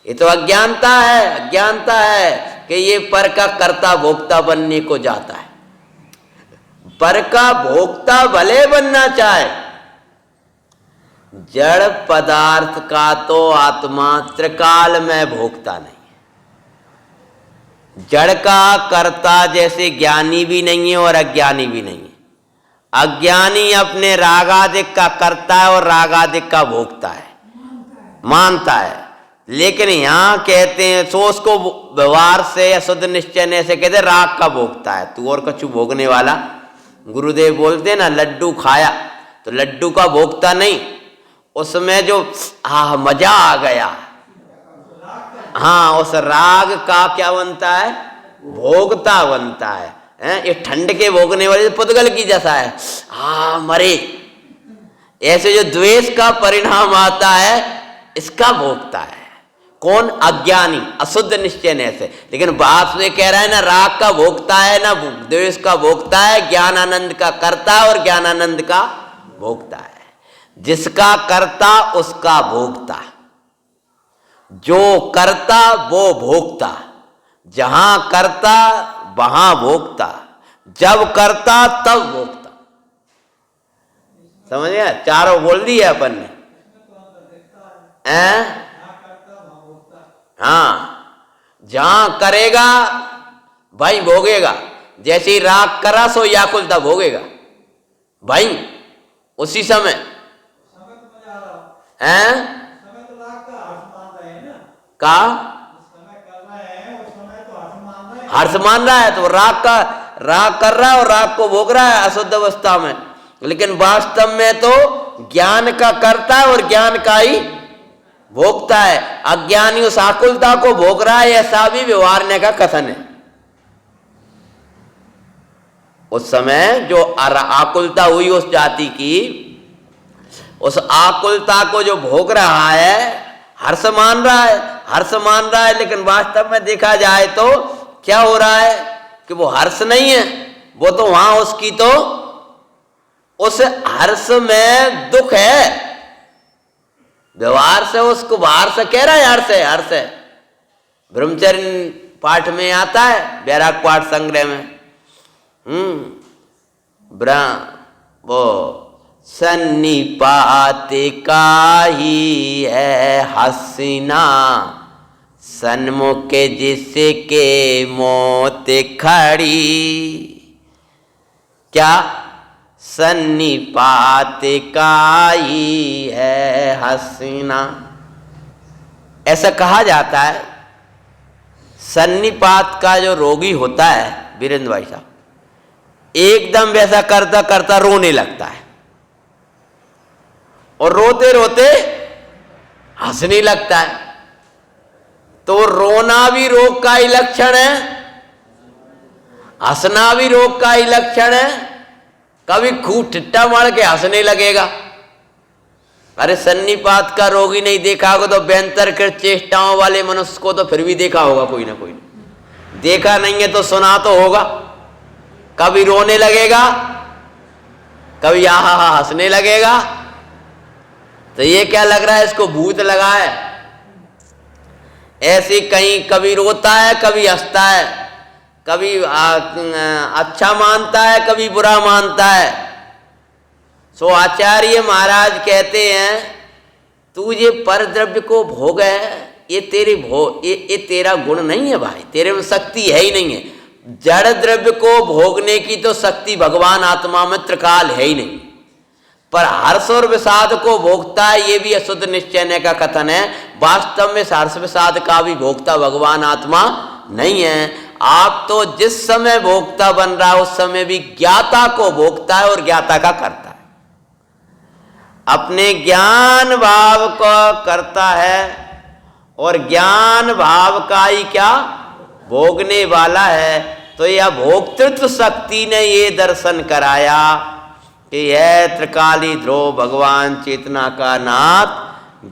ये तो अज्ञानता है। अज्ञानता है कि ये पर का कर्ता भोक्ता बनने को जाता है। पर का भोक्ता भले बनना चाहे, जड़ पदार्थ का तो आत्मा त्रिकाल में भोगता नहीं। जड़ का कर्ता जैसे ज्ञानी भी नहीं है और अज्ञानी भी नहीं है। अज्ञानी अपने रागादिक का कर्ता है और रागादिक का भोगता है, मानता है। लेकिन यहाँ कहते हैं सो उसको व्यवहार से या शुद्ध निश्चय से कहते राग का भोगता है। तू और कछु भोगने वाला। गुरुदेव बोलते ना लड्डू खाया तो लड्डू का भोगता नहीं, उसमें जो मजा आ गया, हाँ, उस राग का क्या बनता है, भोगता बनता है। ये ठंड के भोगने वाले पुद्गल की जैसा है, मरे। ऐसे जो द्वेष का परिणाम आता है इसका भोगता है कौन, अज्ञानी, अशुद्ध निश्चय से। लेकिन बात से कह रहा है ना राग का भोगता है ना द्वेष का भोगता है, ज्ञानानंद का कर्ता और ज्ञानानंद का भोगता है। जिसका कर्ता उसका भोगता, जो कर्ता वो भोगता, जहां कर्ता वहां भोगता, जब कर्ता तब भोगता। समझ गया, चारों बोल दिया अपन ने। हाँ, जहां करेगा भाई भोगेगा। जैसे ही राग करा सो व्याकुलता भोगेगा भाई उसी समय। का हर्ष मान रहा है तो राग कर रहा है और राग को भोग रहा है अशुद्ध अवस्था में। लेकिन वास्तव में तो ज्ञान का करता है और ज्ञान का ही भोगता है। अज्ञानी उस आकुलता को भोग रहा है, ऐसा भी व्यवहारने का कथन है। उस समय जो आकुलता हुई उस जाति की, उस आकुलता को जो भोग रहा है हर्ष मान रहा है, लेकिन वास्तव में देखा जाए तो क्या हो रहा है कि वो हर्ष नहीं है, वो तो वहां उसकी तो उस हर्ष में दुख है। व्यवहार से उसको बाहर से कह रहा है हर्ष है। ब्रह्मचर्य पाठ में आता है, बैराग पाठ संग्रह में, वो सन्निपात का ही है हसीना, सन्मुख जिसके मौत खड़ी। क्या सन्निपात का ही है हसीना, ऐसा कहा जाता है। सन्निपात का जो रोगी होता है वीरेंद्र भाई साहब, एकदम वैसा करता करता रोने लगता है और रोते रोते हंसने लगता है। तो रोना भी रोग का ही लक्षण है, हंसना भी रोग का ही लक्षण है। कभी खूब ठिट्टा मार के हंसने लगेगा। अरे सन्निपात का रोगी नहीं देखा होगा तो बेहतर कर चेष्टाओं वाले मनुष्य को तो फिर भी देखा होगा कोई ना कोई। देखा नहीं है तो सुना तो होगा। कभी रोने लगेगा, कभी हंसने लगेगा। तो ये क्या लग रहा है, इसको भूत लगा है। ऐसे कहीं कभी रोता है, कभी हंसता है, कभी अच्छा मानता है, कभी बुरा मानता है। सो आचार्य महाराज कहते हैं तू ये पर द्रव्य को भोग है, ये तेरे ये तेरा गुण नहीं है भाई, तेरे में शक्ति है ही नहीं है। जड़ द्रव्य को भोगने की तो शक्ति भगवान आत्मा में त्रिकाल है ही नहीं, पर हर्ष और विषाद को भोगता है, ये भी अशुद्ध निश्चय का कथन है। वास्तव में हर्ष विषाद का भी भोगता भगवान आत्मा नहीं है। आप तो जिस समय भोक्ता बन रहा है उस समय भी ज्ञाता को भोगता है और ज्ञाता का करता है। अपने ज्ञान भाव को करता है और ज्ञान भाव का ही क्या भोगने वाला है। तो यह भोक्तृत्व शक्ति ने ये दर्शन कराया कि यह त्रिकाली ध्रुव भगवान चेतना का नाथ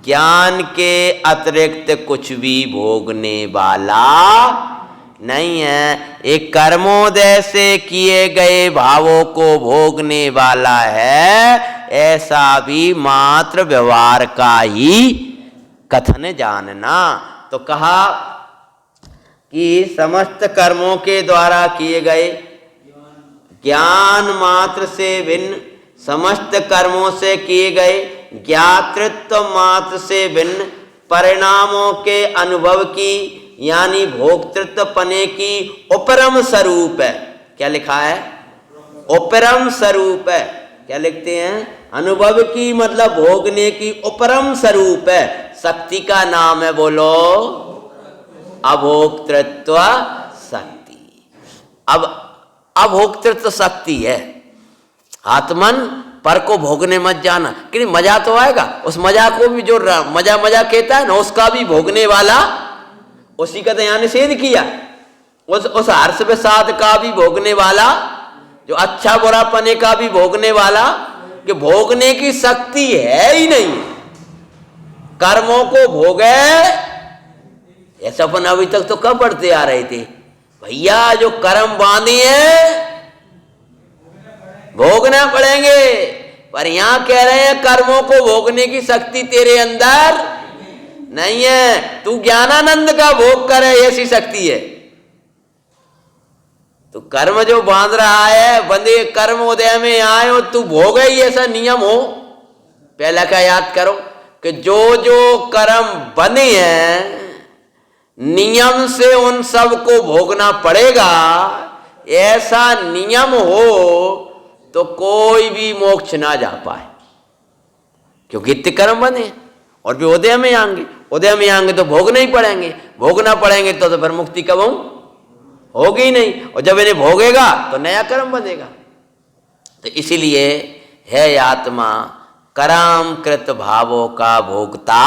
ज्ञान के अतिरिक्त कुछ भी भोगने वाला नहीं है। एक कर्मोदय से किए गए भावों को भोगने वाला है, ऐसा भी मात्र व्यवहार का ही कथन जानना। तो कहा कि समस्त कर्मों के द्वारा किए गए ज्ञान मात्र से भिन्न, समस्त कर्मों से किए गए ज्ञातृत्व मात्र से भिन्न, परिणामों के अनुभव की यानी भोक्तृत्व पने की उपरम स्वरूप है। क्या लिखा है? उपरम स्वरूप है। क्या लिखते हैं? अनुभव की मतलब भोगने की उपरम स्वरूप है। शक्ति का नाम है, बोलो, अभोक्तृत्व शक्ति। अब अभोक्तृत्व शक्ति है। आत्मन पर को भोगने मत जाना, कि मजा तो आएगा, उस मजा को भी जो मजा मजा कहता है ना, उसका भी भोगने वाला उसी का तो यहाँ निषेध किया। उस हर्ष विषाद का भी भोगने वाला, जो अच्छा बुरा पने का भी भोगने वाला, कि भोगने की शक्ति है ही नहीं। कर्मों को भोगे, ऐसा अपन अभी तक तो कब पढ़ते आ रहे थे भैया, जो कर्म बांधे हैं भोगना पड़ेंगे। पर यहां कह रहे हैं कर्मों को भोगने की शक्ति तेरे अंदर नहीं है, तू ज्ञानानंद का भोग करे, ऐसी शक्ति है। तो कर्म जो बांध रहा है, बंदे कर्म उदय में आए हो, तू भोगे ही, ऐसा नियम हो। पहला का याद करो कि जो जो कर्म बने हैं नियम से उन सब को भोगना पड़ेगा, ऐसा नियम हो तो कोई भी मोक्ष ना जा पाए, क्योंकि इतने कर्म बने और भी उदय में आएंगे। उदय में आएंगे तो भोगना ही पड़ेंगे, भोगना पड़ेंगे तो फिर मुक्ति कब होगी नहीं, और जब इन्हें भोगेगा तो नया कर्म बनेगा। तो इसीलिए है आत्मा कर्म कृत भावों का भोगता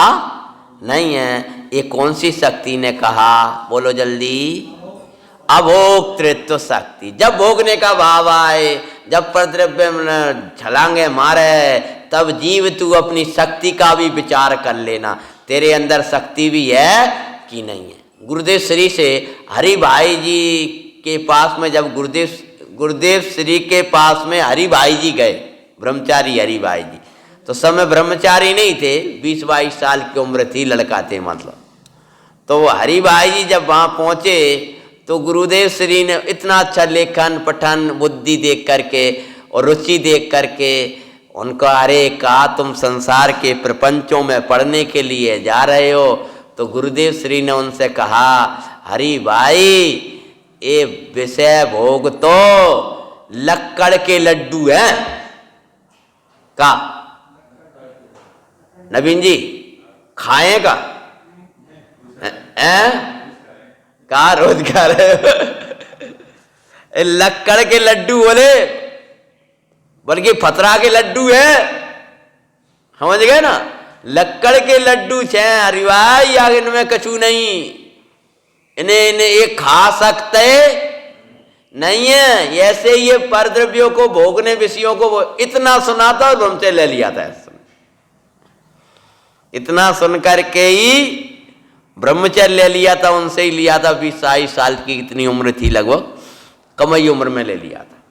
नहीं है। ये कौन सी शक्ति ने कहा, बोलो जल्दी, अभोक्तृत्व शक्ति। जब भोगने का भाव आए, जब परद्रव्य छलांगे मारे, तब जीव तू अपनी शक्ति का भी विचार कर लेना, तेरे अंदर शक्ति भी है कि नहीं है। गुरुदेव श्री से हरि भाई जी के पास में, जब गुरुदेव श्री के पास में हरि भाई जी गए, ब्रह्मचारी हरि भाई जी, तो समय ब्रह्मचारी नहीं थे, 20-22 साल की उम्र थी, लड़का थे मतलब। तो हरि भाई जी जब वहाँ पहुँचे तो गुरुदेव श्री ने इतना अच्छा लेखन पठन बुद्धि देख करके और रुचि देख करके उनका, अरे कहा तुम संसार के प्रपंचों में पढ़ने के लिए जा रहे हो। तो गुरुदेव श्री ने उनसे कहा, हरि भाई ये विषय भोग तो लक्कड़ के लड्डू हैं। का नवीन जी खाएगा का रोजगार लक्कड़ के लड्डू बोले, बल्कि फतरा के लड्डू है, समझ गए ना। लक्कड़ के लड्डू छे हरि भाई, आगे इनमें कछु नहीं, इन्हें ये खा सकते नहीं है। ऐसे ये परद्रव्यों को भोगने विषयों को इतना सुना था और हमसे ले लिया था। इतना सुन करके ही ब्रह्मचर्य ले लिया था, उनसे ही लिया था। 20-22 साल की इतनी उम्र थी, लगभग कमई उम्र में ले लिया था।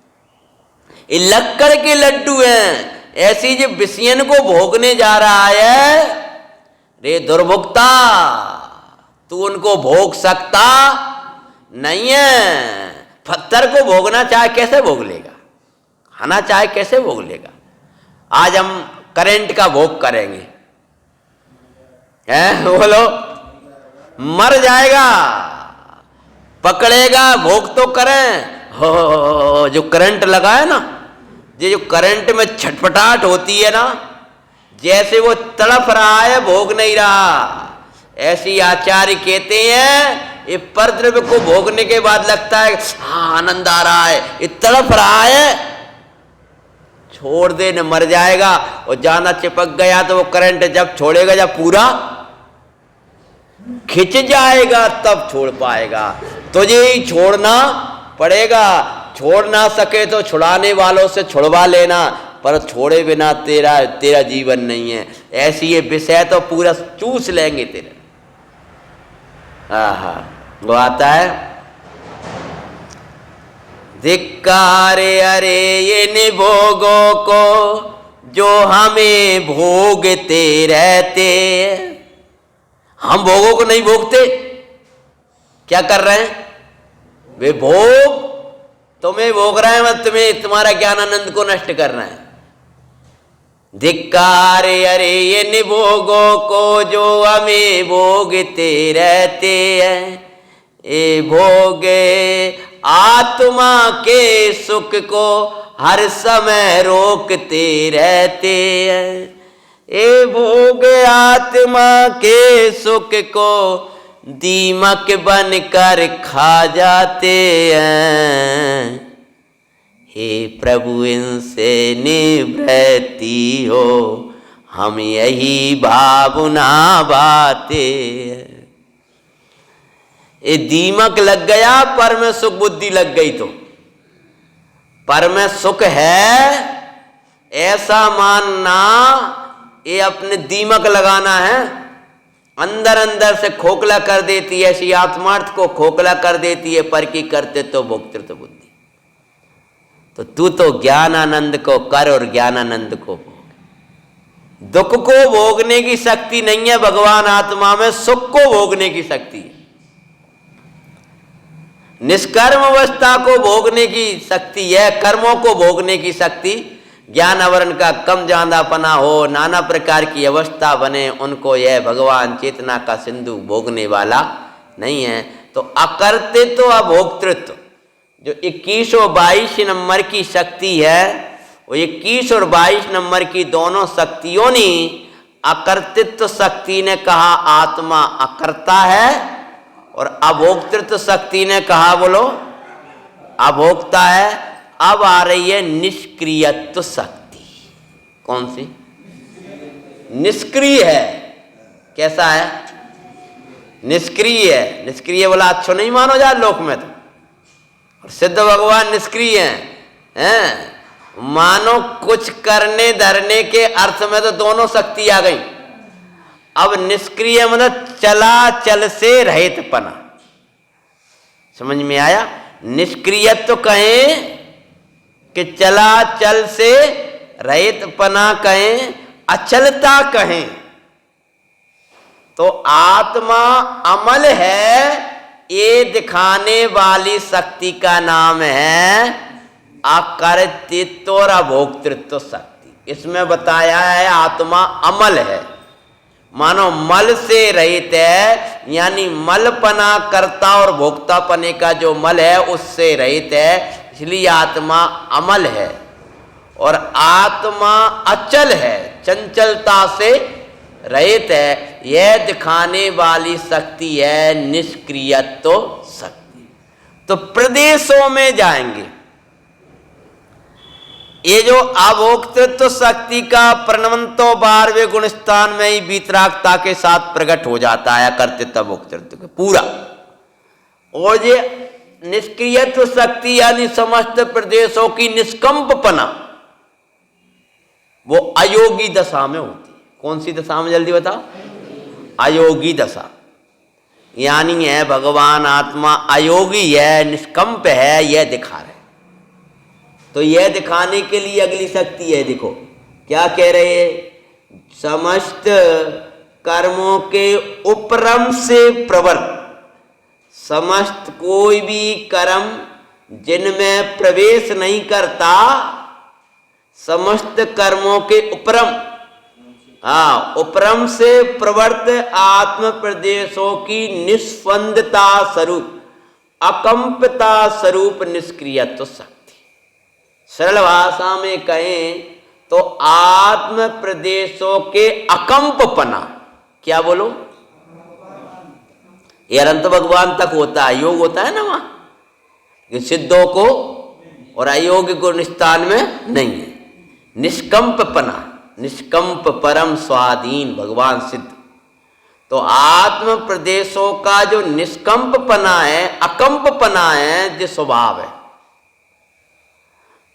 ये लक्कड़ के लड्डू हैं, ऐसी जो विषयन को भोगने जा रहा है, रे दुर्भुक्ता, तू उनको भोग सकता नहीं है। पत्थर को भोगना चाहे कैसे भोग लेगा, खाना चाहे कैसे भोग लेगा। आज हम करंट का भोग करेंगे, हैं बोलो, मर जाएगा, पकड़ेगा, भोग तो करें। हो जो करंट लगा है ना, ये जो करंट में छटपटाहट होती है ना, जैसे वो तड़प रहा है, भोग नहीं रहा। ऐसी आचार्य कहते हैं, ये परद्रव्य को भोगने के बाद लगता है हाँ आनंद आ रहा है, ये तड़प रहा है, छोड़ दे न मर जाएगा। और जाना चिपक गया तो वो करंट जब छोड़ेगा, जब पूरा खिंच जाएगा तब छोड़ पाएगा। तुझे ही छोड़ना पड़ेगा। छोड़ ना सके तो छुड़ाने वालों से छुड़वा लेना, पर छोड़े बिना तेरा जीवन नहीं है। ऐसी ये विषय तो पूरा चूस लेंगे तेरे। वो आता है, धिक्कारे अरे ये निभोगों को जो हमें भोगते रहते। हम भोगों को नहीं भोगते, क्या कर रहे हैं वे? भोग तुम्हें भोग रहे हैं, मत तुम्हें तुम्हारा ज्ञानानंद को नष्ट कर रहे हैं। धिक्कारे अरे ये निभोगों को जो हमें भोगते रहते हैं। ये भोगे आत्मा के सुख को हर समय रोकते रहते हैं। ए भोग आत्मा के सुख को दीमक बनकर खा जाते हैं। हे प्रभु इनसे निवृत्ति हो, हम यही भावना बाते हैं। ये दीमक लग गया, पर में सुख बुद्धि लग गई तो पर में सुख है ऐसा मानना, ये अपने दीमक लगाना है। अंदर अंदर से खोखला कर देती है, ऐसी आत्मार्थ को खोखला कर देती है, पर की करते तो भोक्तृत्व बुद्धि। तो तू तो ज्ञानानंद को कर और ज्ञानानंद को भोग। दुख को भोगने की शक्ति नहीं है भगवान आत्मा में, सुख को भोगने की शक्ति है। निष्कर्म अवस्था को भोगने की शक्ति है, कर्मों को भोगने की शक्ति। ज्ञान आवरण का कम ज्यादापना हो, नाना प्रकार की अवस्था बने, उनको यह भगवान चेतना का सिंधु भोगने वाला नहीं है। तो अकर्तृत्व अभोक्तृत्व जो 21 और 22 नंबर की शक्ति है, वो 21 और 22 नंबर की दोनों शक्तियों ने, अकर्तृत्व शक्ति ने कहा आत्मा अकर्ता है, और अभोक्तृत्व शक्ति ने कहा बोलो अभोक्ता है। अब आ रही है निष्क्रियत्व शक्ति। कौन सी? निष्क्रिय है। कैसा है? निष्क्रिय है। निष्क्रिय बोला अच्छो नहीं मानो जा लोक में तो, और सिद्ध भगवान निष्क्रिय हैं। मानो कुछ करने धरने के अर्थ में तो दोनों शक्ति आ गई। अब निष्क्रिय मतलब चलाचल से रहितपना। समझ में आया? निष्क्रियत्व कहें कि चलाचल से रहितपना कहें, अचलता कहें, तो आत्मा अमल है, ये दिखाने वाली शक्ति का नाम है अकर्तृत्व और अभोक्तृत्व शक्ति। इसमें बताया है आत्मा अमल है, मानो मल से रहित है, यानी मलपना कर्ता और भोक्तापने का जो मल है उससे रहित है, इसलिए आत्मा अमल है। और आत्मा अचल है, चंचलता से रहित है, यह दिखाने वाली शक्ति है निष्क्रियत्व शक्ति। तो प्रदेशों में जाएंगे। ये जो अभोक्तृत्व शक्ति का प्रणवंतो 12वें गुण स्थान में ही वीतरागता के साथ प्रकट हो जाता है, कर्तृत्व भोक्तृत्व के पूरा। और ये निष्क्रियत्व शक्ति यानी समस्त प्रदेशों की निष्कंपपना, वो अयोगी दशा में होती है। कौन सी दशा में? जल्दी बताओ। अयोगी दशा यानी है भगवान आत्मा अयोगी है, निष्कंप है, यह दिखा रहे। तो यह दिखाने के लिए अगली शक्ति है, देखो क्या कह रहे हैं, समस्त कर्मों के उपरम से प्रवृत्त, समस्त कोई भी कर्म जिनमें प्रवेश नहीं करता, समस्त कर्मों के उपरम, उपरम से प्रवृत्त आत्म प्रदेशों की निस्पंदता स्वरूप, अकंपता स्वरूप निष्क्रियत्व शक्ति। सरल भाषा में कहें तो आत्म प्रदेशों के अकंपपना, क्या बोलो, ये अनंत भगवान तक होता है, योग होता है ना वहां, सिद्धों को और अयोग को स्थान में नहीं है। निष्कंपपना, निष्कंप परम स्वाधीन भगवान सिद्ध। तो आत्म प्रदेशों का जो निष्कंपपना है, अकंपपना है, जो स्वभाव है।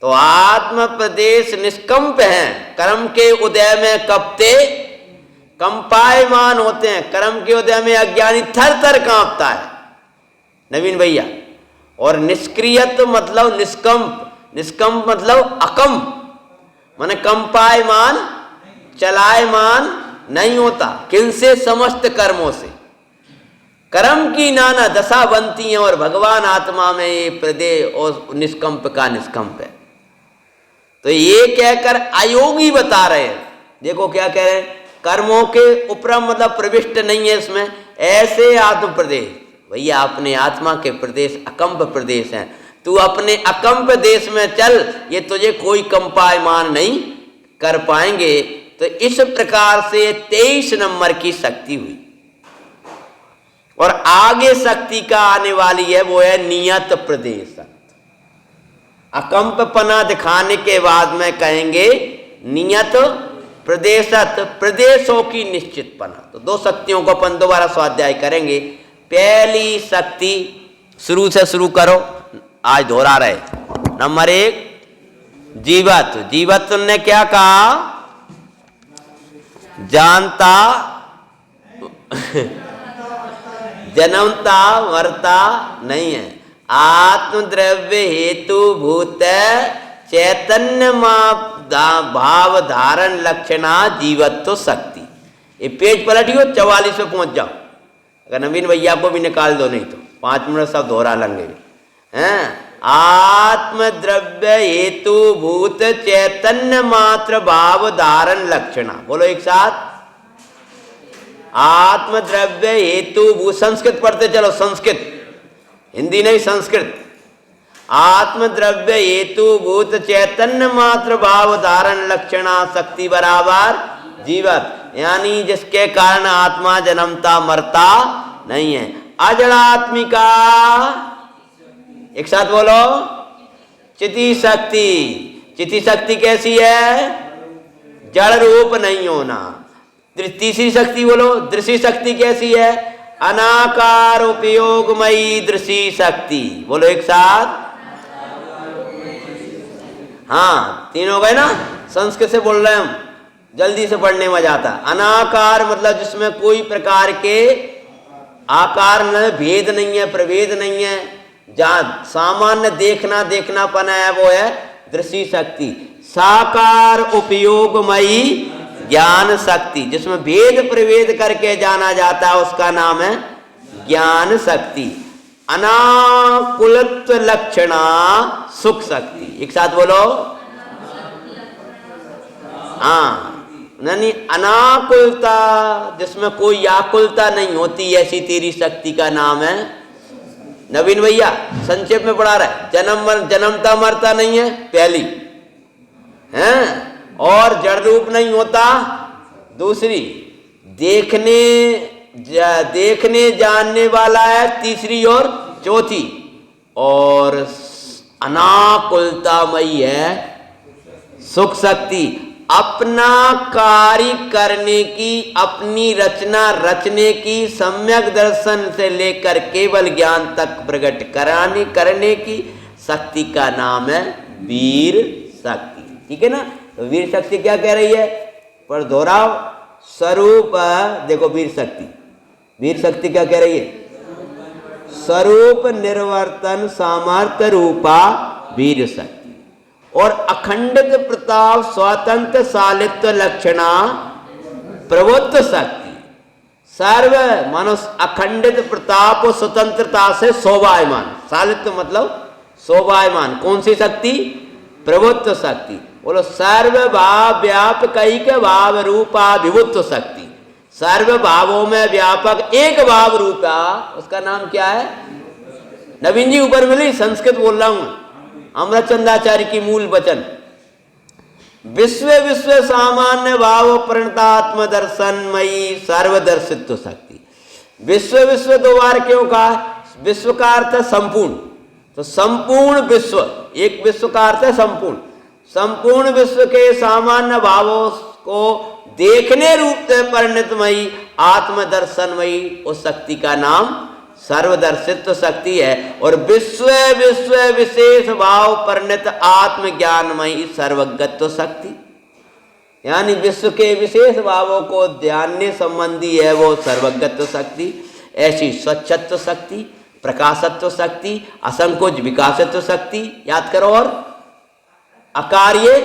तो आत्म प्रदेश निष्कंप हैं, कर्म के उदय में कपते कंपायमान होते हैं, कर्म के उदय में अज्ञानी थर थर कांपता है, नवीन भैया। और निष्क्रियत्व मतलब निष्कंप, निष्कंप मतलब अकंप, माने कंपायमान, चलायमान नहीं होता। किनसे? समस्त कर्मों से। कर्म की नाना दशा बनती है और भगवान आत्मा में ये प्रदेश और निष्कंप का निष्कंप है। तो ये कहकर अयोगी बता रहे हैं। देखो क्या कह रहे हैं, कर्मों के उपरम मतलब प्रविष्ट नहीं है इसमें, ऐसे आत्म प्रदेश। भैया अपने आत्मा के प्रदेश अकंप प्रदेश हैं, तू अपने अकंप देश में चल, ये तुझे कोई कंपायमान नहीं कर पाएंगे। तो इस प्रकार से 23 नंबर की शक्ति हुई। और आगे शक्ति का आने वाली है, वो है नियत प्रदेशत। अकंपपना दिखाने के बाद में कहेंगे नियत प्रदेशत, प्रदेशों की निश्चितपना। तो दो शक्तियों को अपन दोबारा स्वाध्याय करेंगे। पहली शक्ति शुरू से शुरू करो, आज दोहरा रहे। नंबर 1 जीवत। जीवत ने क्या कहा? जानता, जन्मता मरता नहीं है। आत्मद्रव्य हेतु भूत चैतन्य भाव धारण लक्षणा जीवत्व शक्ति। ये पेज पलटियो, 44 पे पहुंच जाओ। अगर नवीन भैया को भी निकाल दो, नहीं तो 5 मिनट सब दोहरा लेंगे हैं। आत्मद्रव्य हेतु भूत चैतन्य मात्र भाव धारण लक्षणा। बोलो एक साथ, आत्मद्रव्य हेतु भूत। संस्कृत पढ़ते चलो, संस्कृत, हिंदी नहीं, संस्कृत। आत्मद्रव्य हेतु भूत चैतन्य मात्र भाव धारण लक्षणा शक्ति बराबर जीवत, यानी जिसके कारण आत्मा जन्मता मरता नहीं है। अजड़ात्मिका, एक साथ बोलो, चिति शक्ति। चिति शक्ति कैसी है? जड़ रूप नहीं होना। तीसरी शक्ति बोलो, दृश्य शक्ति कैसी है? अनाकार उपयोगमयी दृश्य शक्ति। बोलो एक साथ, हाँ 3 हो गए ना। संस्कृत से बोल रहे हैं हम, जल्दी से पढ़ने में जाता। अनाकार मतलब जिसमें कोई प्रकार के आकार न, भेद नहीं है, प्रभेद नहीं है, जहां सामान्य देखनापन है, वो है दृश्य शक्ति। साकार उपयोगमयी ज्ञान शक्ति, जिसमें भेद प्रभेद करके जाना जाता है, उसका नाम है ज्ञान शक्ति। अनाकुलत्व लक्षणा सुख शक्ति। एक साथ बोलो, हाँ, नहीं अनाकुलता, जिसमें कोई आकुलता नहीं होती, ऐसी तेरी शक्ति का नाम है। नवीन भैया संक्षेप में पढ़ा रहा है। जन्मता मरता नहीं है पहली, हैं, और जड़ रूप नहीं होता दूसरी, देखने जानने वाला है तीसरी और चौथी, और अनाकुलतामयी है सुख शक्ति। अपना कार्य करने की, अपनी रचना रचने की, सम्यक दर्शन से लेकर केवल ज्ञान तक प्रकट करने की शक्ति का नाम है वीर शक्ति। ठीक है ना। तो वीर शक्ति क्या कह रही है? पर दोहराओ, स्वरूप। देखो वीर शक्ति क्या कह रही है? स्वरूप निर्वर्तन सामर्थ्य रूपा वीर शक्ति, और अखंडित प्रताप स्वतंत्र सालित्व लक्षणा प्रभुत्व शक्ति। सर्व मनुष्य अखंडित प्रताप और स्वतंत्रता से शोभायमान। सालित्व मतलब शोभायमान। कौन सी शक्ति? प्रभुत्व शक्ति। बोलो, सर्व भाव व्यापक एक भाव रूपा विभुत्व शक्ति। सर्व भावों में व्यापक एक भाव रूपा, उसका नाम क्या है? नवीन जी ऊपर मिली, संस्कृत बोल रहा हूं, अमृतचंदाचार्य की मूल वचन। विश्व सामान्य भाव प्रणतात्म दर्शनमयी सर्वदर्शित्व शक्ति। विश्व 2 बार क्यों कहा? विश्व का अर्थ है संपूर्ण, तो संपूर्ण विश्व, एक विश्व का अर्थ है संपूर्ण। संपूर्ण विश्व के सामान्य भावों को देखने रूप से परिणतमयी आत्मदर्शनमयी उस शक्ति का नाम सर्वदर्शित्व शक्ति है। और विश्व विशेष भाव परिणत आत्मज्ञानमयी सर्वज्ञत्व शक्ति, यानी विश्व के विशेष भावों को जानने संबंधी है वो सर्वज्ञत्व शक्ति। ऐसी स्वच्छत्व शक्ति, प्रकाशत्व शक्ति, असंकोच विकासत्व शक्ति याद करो। और अकार्य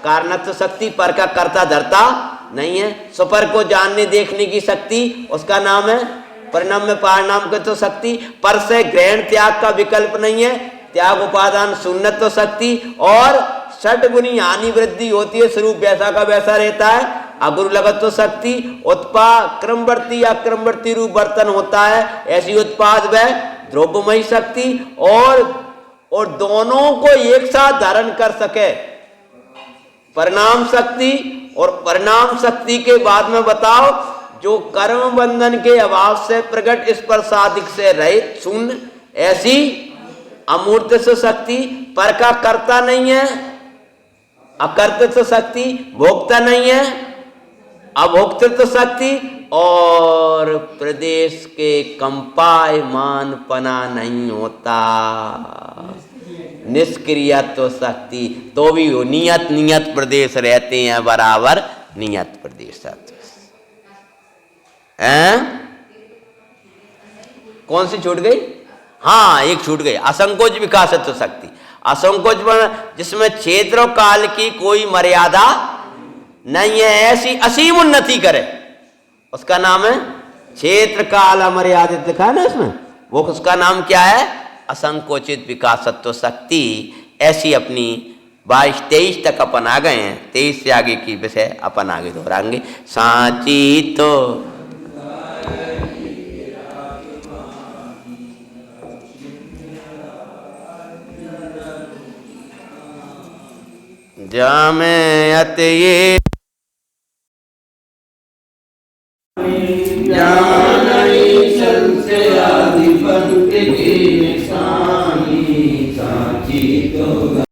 कारणत्व शक्ति, पर का कर्ता धर्ता नहीं है। सुपर को जानने देखने की शक्ति, उसका नाम है परिणाम में पारिणाम तो शक्ति। पर से ग्रहण त्याग का विकल्प नहीं है, त्याग उपादान शून्यत्व शक्ति। और 6 गुनी हानि वृद्धि होती है, स्वरूप वैसा का वैसा रहता है, अगुरु लगत्व शक्ति। क्रमवर्ती या क्रमवर्ती रूप बर्तन होता है, ऐसी उत्पाद व द्रव्यमयी शक्ति। और दोनों को एक साथ धारण कर सके परिणाम शक्ति, और परिणाम शक्ति के बाद में बताओ जो कर्म बंधन के अभाव से प्रकट, इस पर साधिक से रहित शून्य, ऐसी अमूर्त से शक्ति, पर का कर्ता नहीं है, अकर्तृत्व शक्ति, भोक्ता नहीं है, अभोक्तृत्व शक्ति, और प्रदेश के कंपायमान पना नहीं होता, निष्क्रियत्व शक्ति, तो भी वो नियत नियत प्रदेश रहते हैं, बराबर नियत प्रदेश हैं। कौन सी छूट गई? हाँ, एक छूट गई, असंकोच विकासत्व शक्ति। असंकोच जिसमें क्षेत्र और काल की कोई मर्यादा नहीं है, ऐसी असीम उन्नति करे, उसका नाम है क्षेत्र काल अमर्यादित, लिखा है ना इसमें, वो उसका नाम क्या है? असंकोचित विकासत्व शक्ति। ऐसी अपनी 22-23 तक अपन आ गए हैं, 23 से आगे की विषय अपन आगे दोहराएंगे। सांची तो जामे अत ये जान